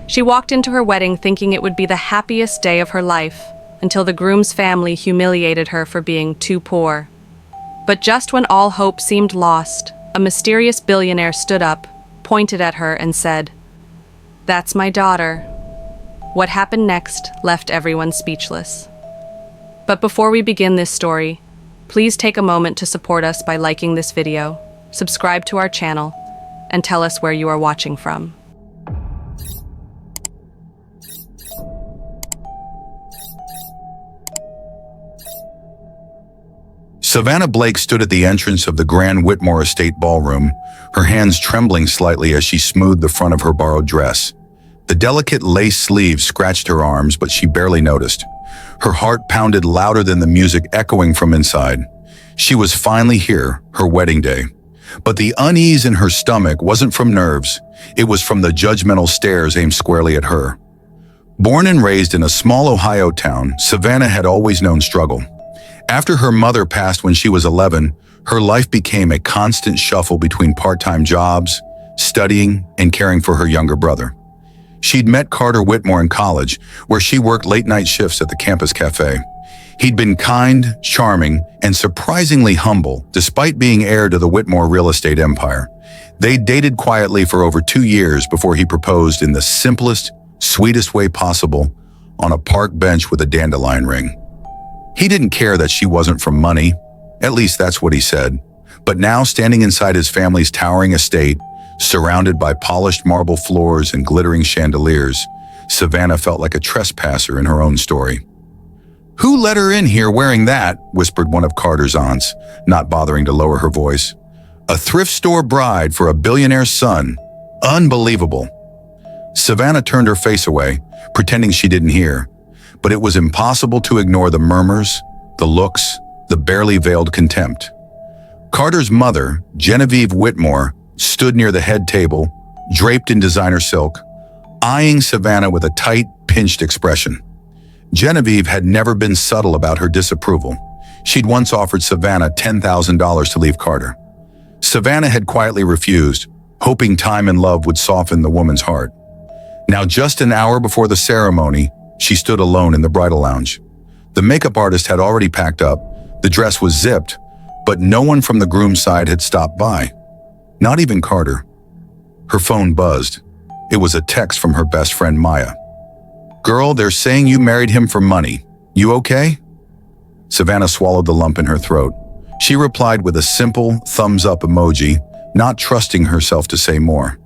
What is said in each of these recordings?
She walked into her wedding thinking it would be the happiest day of her life, until the groom's family humiliated her for being too poor. But just when all hope seemed lost, a mysterious billionaire stood up, pointed at her, and said, "That's my daughter." What happened next left everyone speechless. But before we begin this story, please take a moment to support us by liking this video, subscribe to our channel, and tell us where you are watching from. Savannah Blake stood at the entrance of the Grand Whitmore Estate ballroom, her hands trembling slightly as she smoothed the front of her borrowed dress. The delicate lace sleeves scratched her arms, but she barely noticed. Her heart pounded louder than the music echoing from inside. She was finally here, her wedding day. But the unease in her stomach wasn't from nerves. It was from the judgmental stares aimed squarely at her. Born and raised in a small Ohio town, Savannah had always known struggle. After her mother passed when she was 11, her life became a constant shuffle between part-time jobs, studying, and caring for her younger brother. She'd met Carter Whitmore in college, where she worked late-night shifts at the campus cafe. He'd been kind, charming, and surprisingly humble, despite being heir to the Whitmore real estate empire. They dated quietly for over 2 years before he proposed in the simplest, sweetest way possible, on a park bench with a dandelion ring. He didn't care that she wasn't from money, at least that's what he said. But now, standing inside his family's towering estate, surrounded by polished marble floors and glittering chandeliers, Savannah felt like a trespasser in her own story. "Who let her in here wearing that?" whispered one of Carter's aunts, not bothering to lower her voice. "A thrift store bride for a billionaire's son. Unbelievable." Savannah turned her face away, pretending she didn't hear. But it was impossible to ignore the murmurs, the looks, the barely veiled contempt. Carter's mother, Genevieve Whitmore, stood near the head table, draped in designer silk, eyeing Savannah with a tight, pinched expression. Genevieve had never been subtle about her disapproval. She'd once offered Savannah $10,000 to leave Carter. Savannah had quietly refused, hoping time and love would soften the woman's heart. Now, just an hour before the ceremony, she stood alone in the bridal lounge. The makeup artist had already packed up, the dress was zipped, but no one from the groom's side had stopped by. Not even Carter. Her phone buzzed. It was a text from her best friend Maya. "Girl, they're saying you married him for money. You okay?" Savannah swallowed the lump in her throat. She replied with a simple thumbs-up emoji, not trusting herself to say more.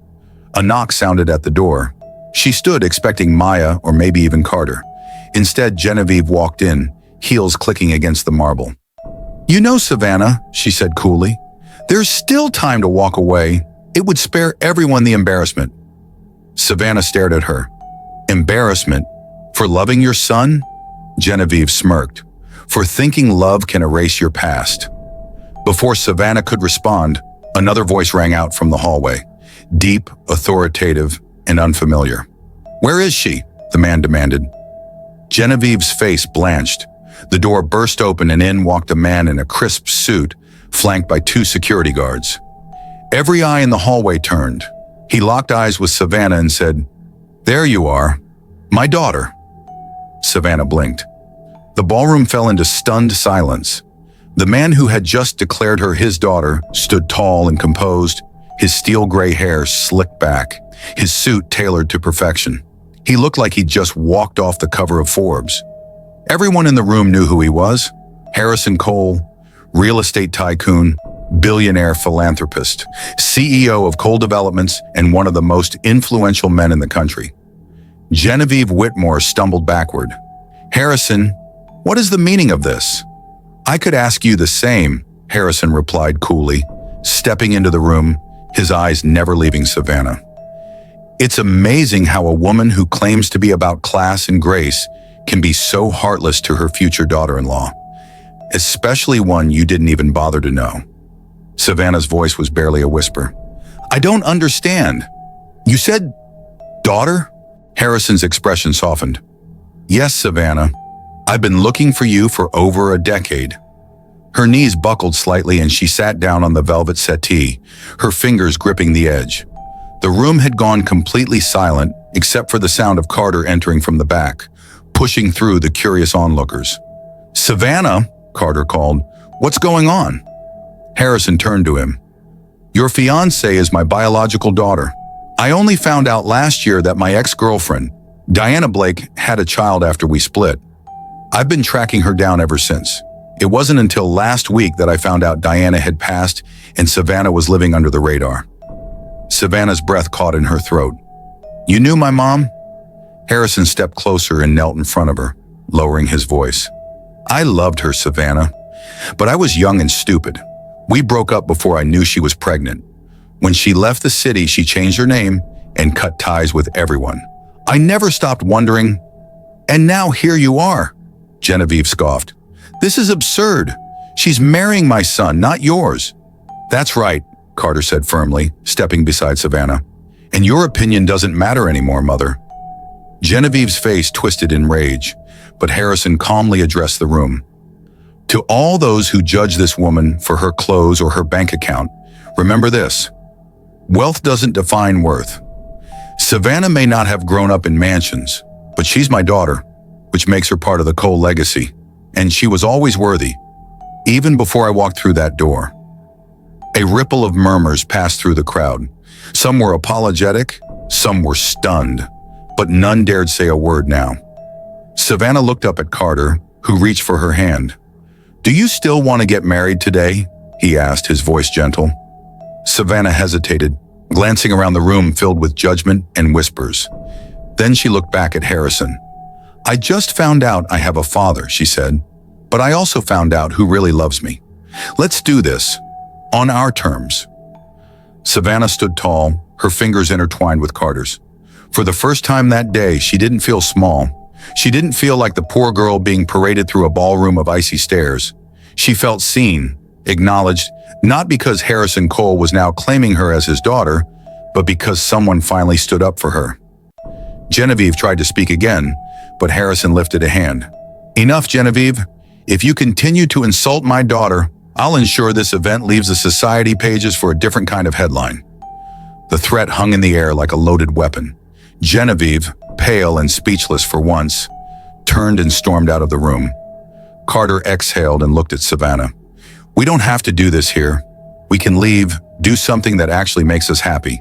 A knock sounded at the door. She stood expecting Maya or maybe even Carter. Instead, Genevieve walked in, heels clicking against the marble. "You know, Savannah," she said coolly, "there's still time to walk away. It would spare everyone the embarrassment." Savannah stared at her. "Embarrassment? For loving your son?" Genevieve smirked. "For thinking love can erase your past." Before Savannah could respond, another voice rang out from the hallway, deep, authoritative, and unfamiliar. "Where is she?" the man demanded. Genevieve's face blanched. The door burst open and in walked a man in a crisp suit, flanked by 2 security guards. Every eye in the hallway turned. He locked eyes with Savannah and said, "There you are. My daughter." Savannah blinked. The ballroom fell into stunned silence. The man who had just declared her his daughter stood tall and composed, his steel gray hair slicked back, his suit tailored to perfection. He looked like he'd just walked off the cover of Forbes. Everyone in the room knew who he was. Harrison Cole, real estate tycoon, billionaire philanthropist, CEO of Cole Developments, and one of the most influential men in the country. Genevieve Whitmore stumbled backward. "Harrison, what is the meaning of this?" "I could ask you the same," Harrison replied coolly, stepping into the room, his eyes never leaving Savannah. "It's amazing how a woman who claims to be about class and grace can be so heartless to her future daughter-in-law, especially one you didn't even bother to know." Savannah's voice was barely a whisper. "I don't understand. You said daughter?" Harrison's expression softened. "Yes, Savannah. I've been looking for you for over a decade." Her knees buckled slightly and she sat down on the velvet settee, her fingers gripping the edge. The room had gone completely silent, except for the sound of Carter entering from the back, pushing through the curious onlookers. "Savannah," Carter called, "what's going on?" Harrison turned to him. "Your fiancée is my biological daughter. I only found out last year that my ex-girlfriend, Diana Blake, had a child after we split. I've been tracking her down ever since. It wasn't until last week that I found out Diana had passed and Savannah was living under the radar." Savannah's breath caught in her throat. "You knew my mom?" Harrison stepped closer and knelt in front of her, lowering his voice. "I loved her, Savannah, but I was young and stupid. We broke up before I knew she was pregnant. When she left the city, she changed her name and cut ties with everyone. I never stopped wondering. And now here you are," Genevieve scoffed. "This is absurd. She's marrying my son, not yours." "That's right," Carter said firmly, stepping beside Savannah. "And your opinion doesn't matter anymore, Mother." Genevieve's face twisted in rage, but Harrison calmly addressed the room. "To all those who judge this woman for her clothes or her bank account, remember this. Wealth doesn't define worth. Savannah may not have grown up in mansions, but she's my daughter, which makes her part of the Cole legacy, and she was always worthy, even before I walked through that door." A ripple of murmurs passed through the crowd. Some were apologetic, some were stunned, but none dared say a word now. Savannah looked up at Carter, who reached for her hand. "Do you still want to get married today?" he asked, his voice gentle. Savannah hesitated, glancing around the room filled with judgment and whispers. Then she looked back at Harrison. "I just found out I have a father," she said, "but I also found out who really loves me. Let's do this, on our terms." Savannah stood tall, her fingers intertwined with Carter's. For the first time that day, she didn't feel small. She didn't feel like the poor girl being paraded through a ballroom of icy stairs. She felt seen, acknowledged, not because Harrison Cole was now claiming her as his daughter, but because someone finally stood up for her. Genevieve tried to speak again, but Harrison lifted a hand. "Enough, Genevieve. If you continue to insult my daughter, I'll ensure this event leaves the society pages for a different kind of headline." The threat hung in the air like a loaded weapon. Genevieve, pale and speechless for once, turned and stormed out of the room. Carter exhaled and looked at Savannah. "We don't have to do this here. We can leave, do something that actually makes us happy."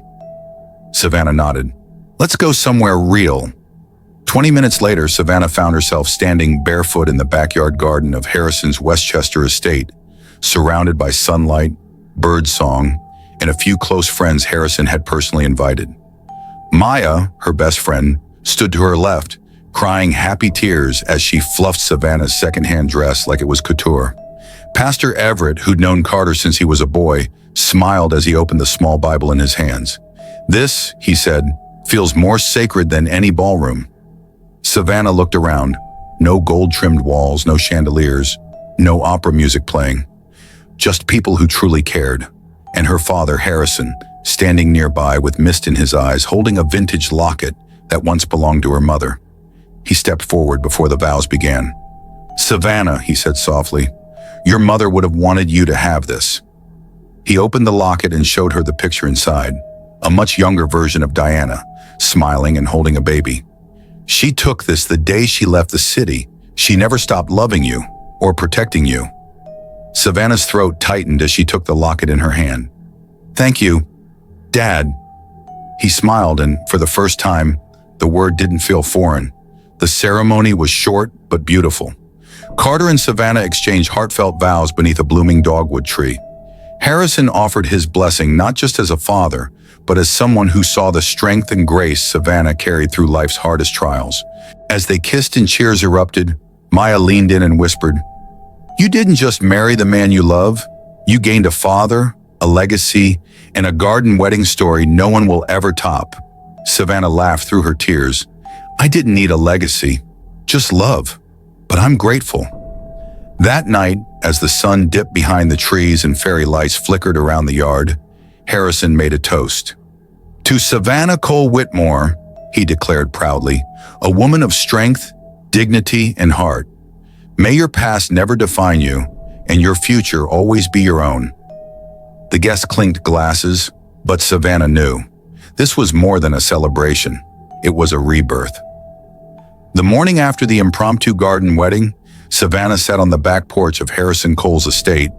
Savannah nodded. "Let's go somewhere real." 20 minutes later, Savannah found herself standing barefoot in the backyard garden of Harrison's Westchester estate, surrounded by sunlight, birdsong, and a few close friends Harrison had personally invited. Maya, her best friend, stood to her left, crying happy tears as she fluffed Savannah's secondhand dress like it was couture. Pastor Everett, who'd known Carter since he was a boy, smiled as he opened the small Bible in his hands. "This," he said, "feels more sacred than any ballroom." Savannah looked around. No gold-trimmed walls, no chandeliers, no opera music playing. Just people who truly cared. And her father, Harrison, standing nearby with mist in his eyes, holding a vintage locket that once belonged to her mother. He stepped forward before the vows began. "Savannah," he said softly, "your mother would have wanted you to have this." He opened the locket and showed her the picture inside, a much younger version of Diana, smiling and holding a baby. "She took this the day she left the city. She never stopped loving you or protecting you." Savannah's throat tightened as she took the locket in her hand. "Thank you, Dad." He smiled, and for the first time, the word didn't feel foreign. The ceremony was short but beautiful. Carter and Savannah exchanged heartfelt vows beneath a blooming dogwood tree. Harrison offered his blessing not just as a father, but as someone who saw the strength and grace Savannah carried through life's hardest trials. As they kissed and cheers erupted, Maya leaned in and whispered, "You didn't just marry the man you love. You gained a father, a legacy, and a garden wedding story no one will ever top." Savannah laughed through her tears. "I didn't need a legacy, just love. But I'm grateful." That night, as the sun dipped behind the trees and fairy lights flickered around the yard, Harrison made a toast. "To Savannah Cole Whitmore," he declared proudly, "a woman of strength, dignity, and heart. May your past never define you, and your future always be your own." The guests clinked glasses, but Savannah knew. This was more than a celebration. It was a rebirth. The morning after the impromptu garden wedding, Savannah sat on the back porch of Harrison Cole's estate,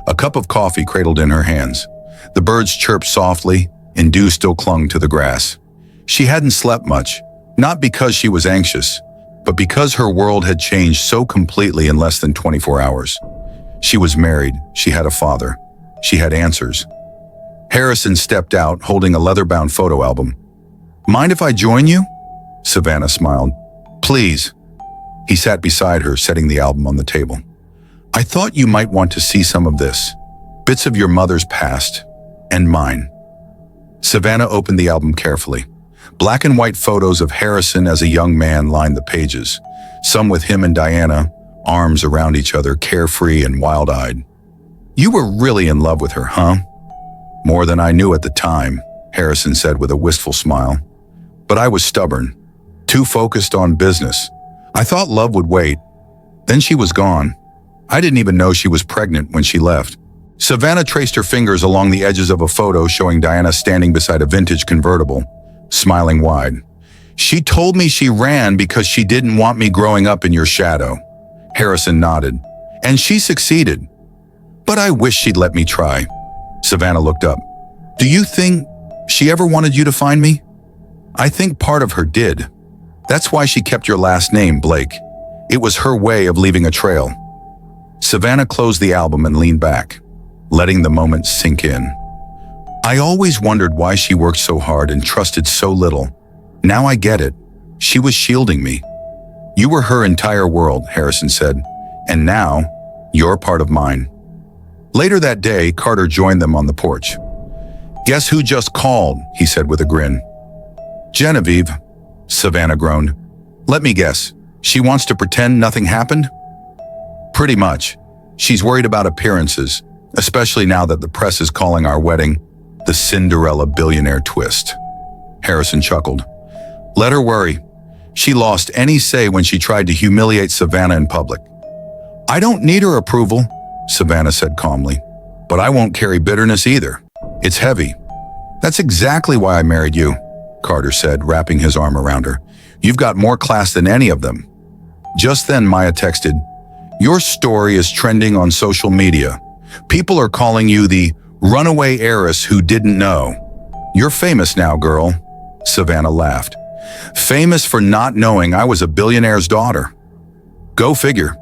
a cup of coffee cradled in her hands. The birds chirped softly, and dew still clung to the grass. She hadn't slept much, not because she was anxious, but because her world had changed so completely in less than 24 hours. She was married, she had a father, she had answers. Harrison stepped out, holding a leather-bound photo album. "Mind if I join you?" Savannah smiled. "Please." He sat beside her, setting the album on the table. "I thought you might want to see some of this. Bits of your mother's past, and mine." Savannah opened the album carefully. Black and white photos of Harrison as a young man lined the pages, some with him and Diana, arms around each other, carefree and wild-eyed. "You were really in love with her, huh?" "More than I knew at the time," Harrison said with a wistful smile. "But I was stubborn, too focused on business. I thought love would wait. Then she was gone. I didn't even know she was pregnant when she left." Savannah traced her fingers along the edges of a photo showing Diana standing beside a vintage convertible, smiling wide. "She told me she ran because she didn't want me growing up in your shadow." Harrison nodded. "And she succeeded. But I wish she'd let me try." Savannah looked up. "Do you think she ever wanted you to find me?" "I think part of her did. That's why she kept your last name, Blake. It was her way of leaving a trail." Savannah closed the album and leaned back, letting the moment sink in. "I always wondered why she worked so hard and trusted so little. Now I get it. She was shielding me." "You were her entire world," Harrison said, "and now you're part of mine." Later that day, Carter joined them on the porch. "Guess who just called?" he said with a grin. "Genevieve," Savannah groaned. "Let me guess. She wants to pretend nothing happened?" "Pretty much. She's worried about appearances, especially now that the press is calling our wedding the Cinderella billionaire twist." Harrison chuckled. "Let her worry. She lost any say when she tried to humiliate Savannah in public." "I don't need her approval," Savannah said calmly. "But I won't carry bitterness either. It's heavy." "That's exactly why I married you," Carter said, wrapping his arm around her. "You've got more class than any of them." Just then, Maya texted, "Your story is trending on social media. People are calling you the runaway heiress who didn't know. You're famous now, girl." Savannah laughed. "Famous for not knowing I was a billionaire's daughter. Go figure."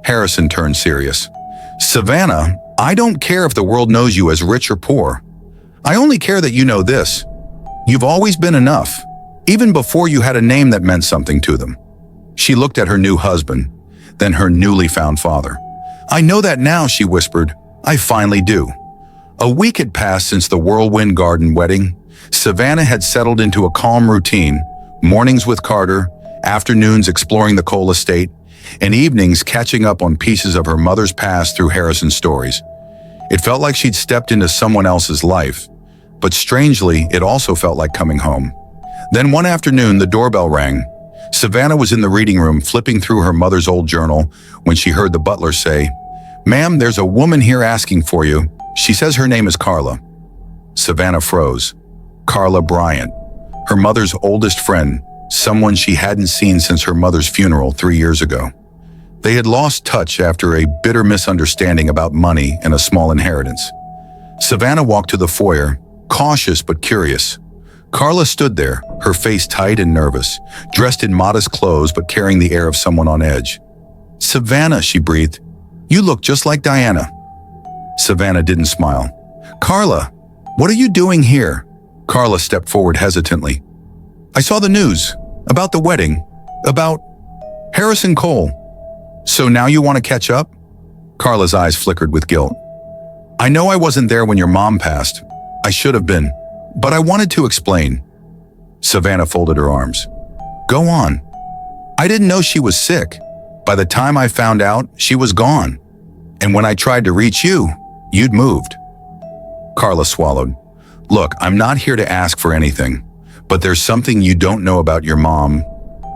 Harrison turned serious. "Savannah, I don't care if the world knows you as rich or poor. I only care that you know this. You've always been enough, even before you had a name that meant something to them." She looked at her new husband, then her newly found father. "I know that now," she whispered. "I finally do." A week had passed since the whirlwind garden wedding. Savannah had settled into a calm routine, mornings with Carter, afternoons exploring the Cole estate, and evenings catching up on pieces of her mother's past through Harrison's stories. It felt like she'd stepped into someone else's life, but strangely, it also felt like coming home. Then one afternoon, the doorbell rang. Savannah was in the reading room flipping through her mother's old journal when she heard the butler say, "Ma'am, there's a woman here asking for you. She says her name is Carla." Savannah froze. Carla Bryant, her mother's oldest friend, someone she hadn't seen since her mother's funeral 3 years ago. They had lost touch after a bitter misunderstanding about money and a small inheritance. Savannah walked to the foyer, cautious but curious. Carla stood there, her face tight and nervous, dressed in modest clothes but carrying the air of someone on edge. "Savannah," she breathed, "you look just like Diana." Savannah didn't smile. "Carla, what are you doing here?" Carla stepped forward hesitantly. "I saw the news, about the wedding, about Harrison Cole. So now you want to catch up?" Carla's eyes flickered with guilt. "I know I wasn't there when your mom passed. I should have been, but I wanted to explain." Savannah folded her arms. "Go on." "I didn't know she was sick. By the time I found out, she was gone. And when I tried to reach you, you'd moved." Carla swallowed. "Look, I'm not here to ask for anything, but there's something you don't know about your mom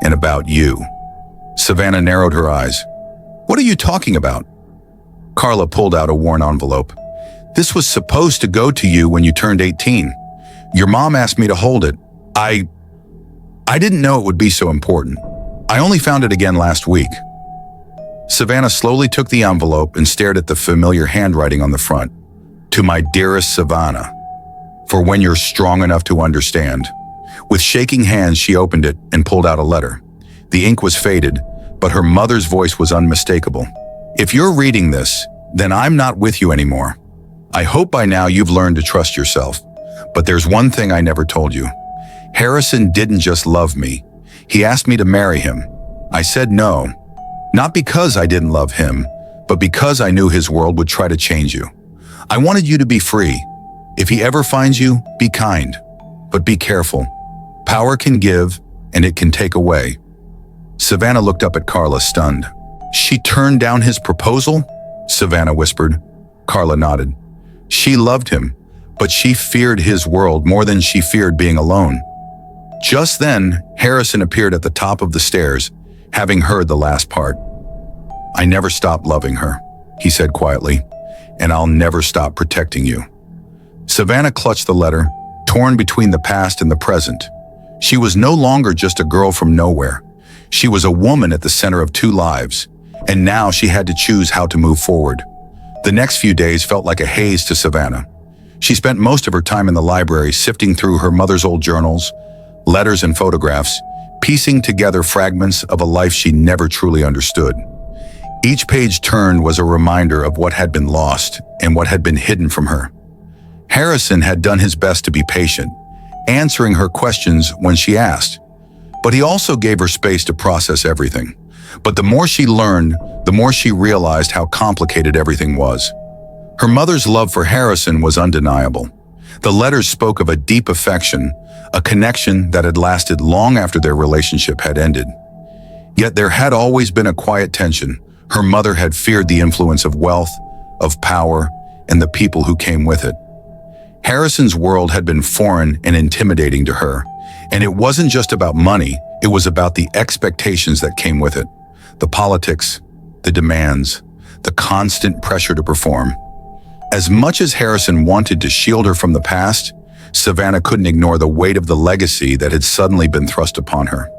and about you." Savannah narrowed her eyes. "What are you talking about?" Carla pulled out a worn envelope. "This was supposed to go to you when you turned 18. Your mom asked me to hold it. I didn't know it would be so important. I only found it again last week. Savannah slowly took the envelope and stared at the familiar handwriting on the front. To my dearest Savannah, for when you're strong enough to understand. With shaking hands, she opened it and pulled out a letter. The ink was faded, but her mother's voice was unmistakable. If you're reading this, then I'm not with you anymore. I hope by now you've learned to trust yourself. But there's one thing I never told you. Harrison didn't just love me. He asked me to marry him. I said no. Not because I didn't love him, but because I knew his world would try to change you. I wanted you to be free. If he ever finds you, be kind, but be careful. Power can give, and it can take away. Savannah looked up at Carla, stunned. She turned down his proposal? Savannah whispered. Carla nodded. She loved him, but she feared his world more than she feared being alone. Just then, Harrison appeared at the top of the stairs, having heard the last part. I never stopped loving her, he said quietly, and I'll never stop protecting you. Savannah clutched the letter, torn between the past and the present. She was no longer just a girl from nowhere. She was a woman at the center of two lives, and now she had to choose how to move forward. The next few days felt like a haze to Savannah. She spent most of her time in the library sifting through her mother's old journals, letters and photographs, piecing together fragments of a life she never truly understood. Each page turned was a reminder of what had been lost and what had been hidden from her. Harrison had done his best to be patient, answering her questions when she asked. But he also gave her space to process everything. But the more she learned, the more she realized how complicated everything was. Her mother's love for Harrison was undeniable. The letters spoke of a deep affection, a connection that had lasted long after their relationship had ended. Yet there had always been a quiet tension. Her mother had feared the influence of wealth, of power, and the people who came with it. Harrison's world had been foreign and intimidating to her, and it wasn't just about money, it was about the expectations that came with it. The politics, the demands, the constant pressure to perform. As much as Harrison wanted to shield her from the past, Savannah couldn't ignore the weight of the legacy that had suddenly been thrust upon her.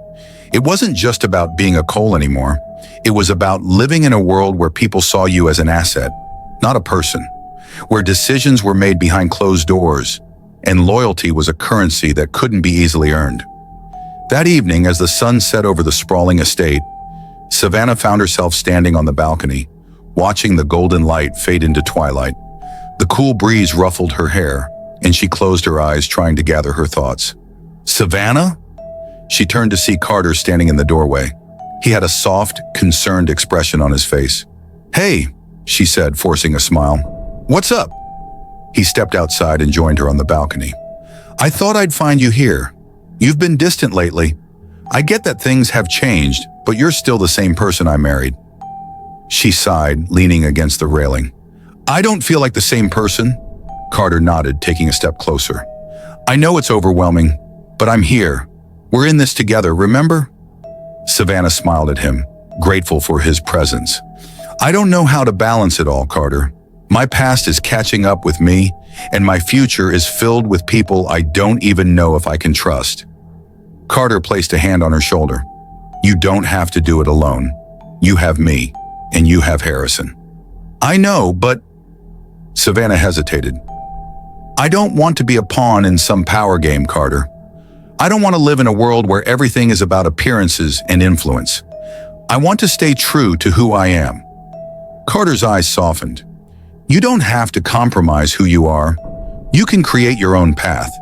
It wasn't just about being a Cole anymore. It was about living in a world where people saw you as an asset, not a person, where decisions were made behind closed doors, and loyalty was a currency that couldn't be easily earned. That evening, as the sun set over the sprawling estate, Savannah found herself standing on the balcony, watching the golden light fade into twilight. The cool breeze ruffled her hair, and she closed her eyes, trying to gather her thoughts. Savannah? She turned to see Carter standing in the doorway. He had a soft, concerned expression on his face. Hey, she said, forcing a smile. What's up? He stepped outside and joined her on the balcony. I thought I'd find you here. You've been distant lately. I get that things have changed, but you're still the same person I married. She sighed, leaning against the railing. I don't feel like the same person. Carter nodded, taking a step closer. I know it's overwhelming, but I'm here. We're in this together, remember? Savannah smiled at him, grateful for his presence. I don't know how to balance it all, Carter. My past is catching up with me, and my future is filled with people I don't even know if I can trust. Carter placed a hand on her shoulder. You don't have to do it alone. You have me, and you have Harrison. I know, but... Savannah hesitated. I don't want to be a pawn in some power game, Carter. I don't want to live in a world where everything is about appearances and influence. I want to stay true to who I am. Carter's eyes softened. You don't have to compromise who you are. You can create your own path,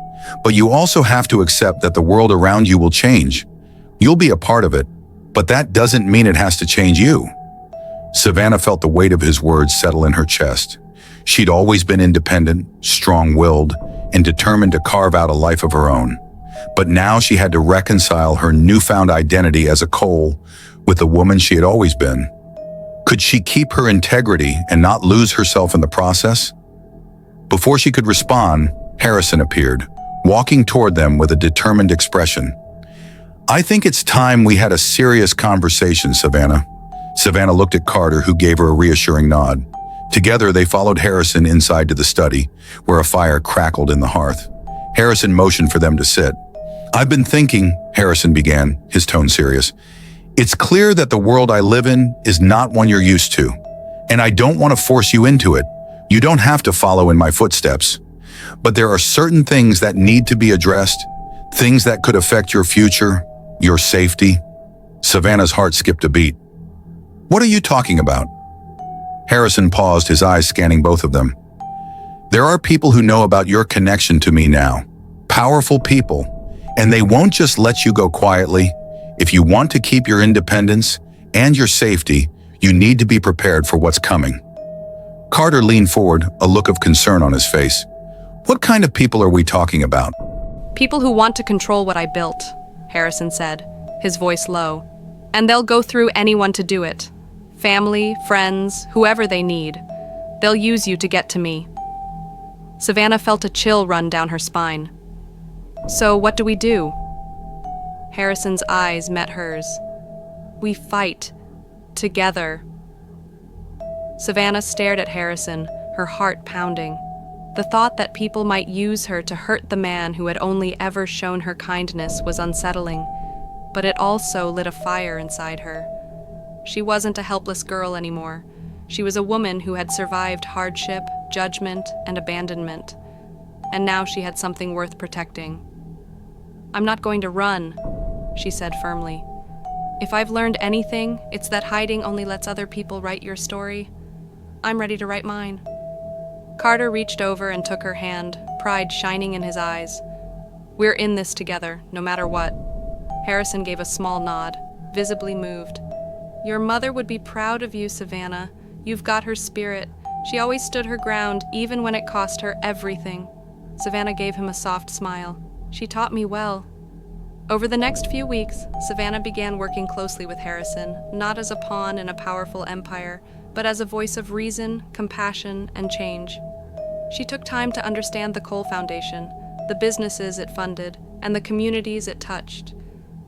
but you also have to accept that the world around you will change. You'll be a part of it, but that doesn't mean it has to change you. Savannah felt the weight of his words settle in her chest. She'd always been independent, strong-willed, and determined to carve out a life of her own. But now she had to reconcile her newfound identity as a Cole with the woman she had always been. Could she keep her integrity and not lose herself in the process? Before she could respond, Harrison appeared, walking toward them with a determined expression. I think it's time we had a serious conversation, Savannah. Savannah looked at Carter, who gave her a reassuring nod. Together, they followed Harrison inside to the study, where a fire crackled in the hearth. Harrison motioned for them to sit. "I've been thinking," Harrison began, his tone serious. "It's clear that the world I live in is not one you're used to, and I don't want to force you into it. You don't have to follow in my footsteps. But there are certain things that need to be addressed, things that could affect your future, your safety." Savannah's heart skipped a beat. "What are you talking about?" Harrison paused, his eyes scanning both of them. "There are people who know about your connection to me now. Powerful people. And they won't just let you go quietly. If you want to keep your independence and your safety, you need to be prepared for what's coming." Carter leaned forward, a look of concern on his face. "What kind of people are we talking about?" "People who want to control what I built," Harrison said, his voice low. "And they'll go through anyone to do it. Family, friends, whoever they need. They'll use you to get to me." Savannah felt a chill run down her spine. "So what do we do?" Harrison's eyes met hers. "We fight. Together." Savannah stared at Harrison, her heart pounding. The thought that people might use her to hurt the man who had only ever shown her kindness was unsettling, but it also lit a fire inside her. She wasn't a helpless girl anymore. She was a woman who had survived hardship, judgment, and abandonment. And now she had something worth protecting. "I'm not going to run," she said firmly. "If I've learned anything, it's that hiding only lets other people write your story. I'm ready to write mine." Carter reached over and took her hand, pride shining in his eyes. "We're in this together, no matter what." Harrison gave a small nod, visibly moved. "Your mother would be proud of you, Savannah. You've got her spirit. She always stood her ground, even when it cost her everything." Savannah gave him a soft smile. "She taught me well." Over the next few weeks, Savannah began working closely with Harrison, not as a pawn in a powerful empire, but as a voice of reason, compassion, and change. She took time to understand the Cole Foundation, the businesses it funded, and the communities it touched.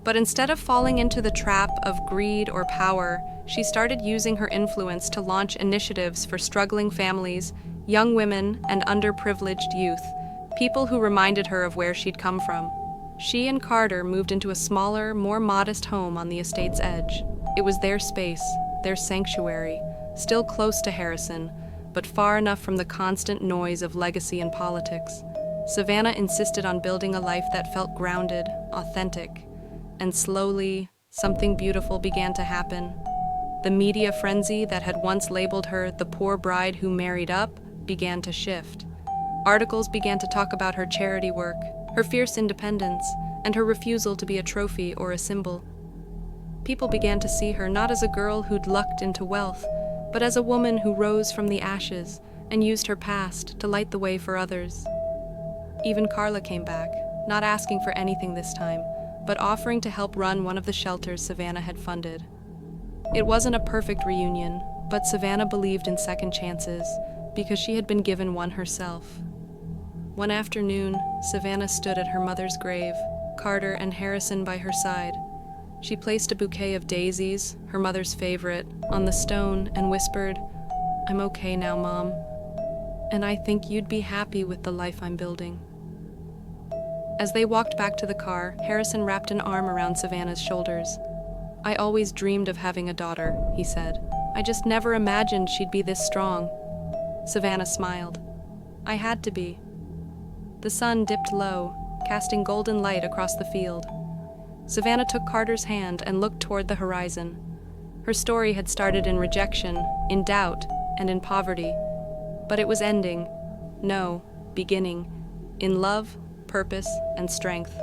But instead of falling into the trap of greed or power, she started using her influence to launch initiatives for struggling families, young women, and underprivileged youth, people who reminded her of where she'd come from. She and Carter moved into a smaller, more modest home on the estate's edge. It was their space, their sanctuary, still close to Harrison, but far enough from the constant noise of legacy and politics. Savannah insisted on building a life that felt grounded, authentic, and slowly, something beautiful began to happen. The media frenzy that had once labeled her the poor bride who married up began to shift. Articles began to talk about her charity work, her fierce independence, and her refusal to be a trophy or a symbol. People began to see her not as a girl who'd lucked into wealth, but as a woman who rose from the ashes and used her past to light the way for others. Even Carla came back, not asking for anything this time, but offering to help run one of the shelters Savannah had funded. It wasn't a perfect reunion, but Savannah believed in second chances because she had been given one herself. One afternoon, Savannah stood at her mother's grave, Carter and Harrison by her side. She placed a bouquet of daisies, her mother's favorite, on the stone and whispered, "I'm okay now, Mom. And I think you'd be happy with the life I'm building." As they walked back to the car, Harrison wrapped an arm around Savannah's shoulders. "I always dreamed of having a daughter," he said. "I just never imagined she'd be this strong." Savannah smiled. "I had to be." The sun dipped low, casting golden light across the field. Savannah took Carter's hand and looked toward the horizon. Her story had started in rejection, in doubt, and in poverty. But it was ending. No, beginning. In love, purpose, and strength.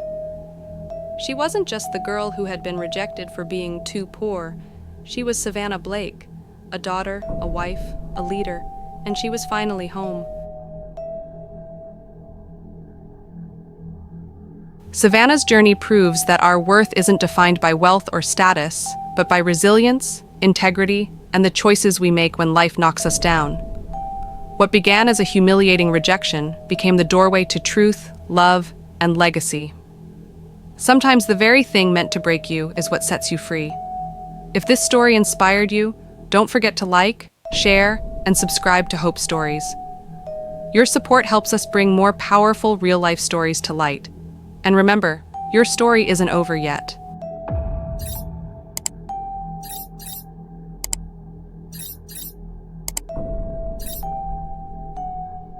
She wasn't just the girl who had been rejected for being too poor. She was Savannah Blake, a daughter, a wife, a leader, and she was finally home. Savannah's journey proves that our worth isn't defined by wealth or status, but by resilience, integrity, and the choices we make when life knocks us down. What began as a humiliating rejection became the doorway to truth, love, and legacy. Sometimes the very thing meant to break you is what sets you free. If this story inspired you, don't forget to like, share, and subscribe to Hope Stories. Your support helps us bring more powerful real-life stories to light. And remember, your story isn't over yet.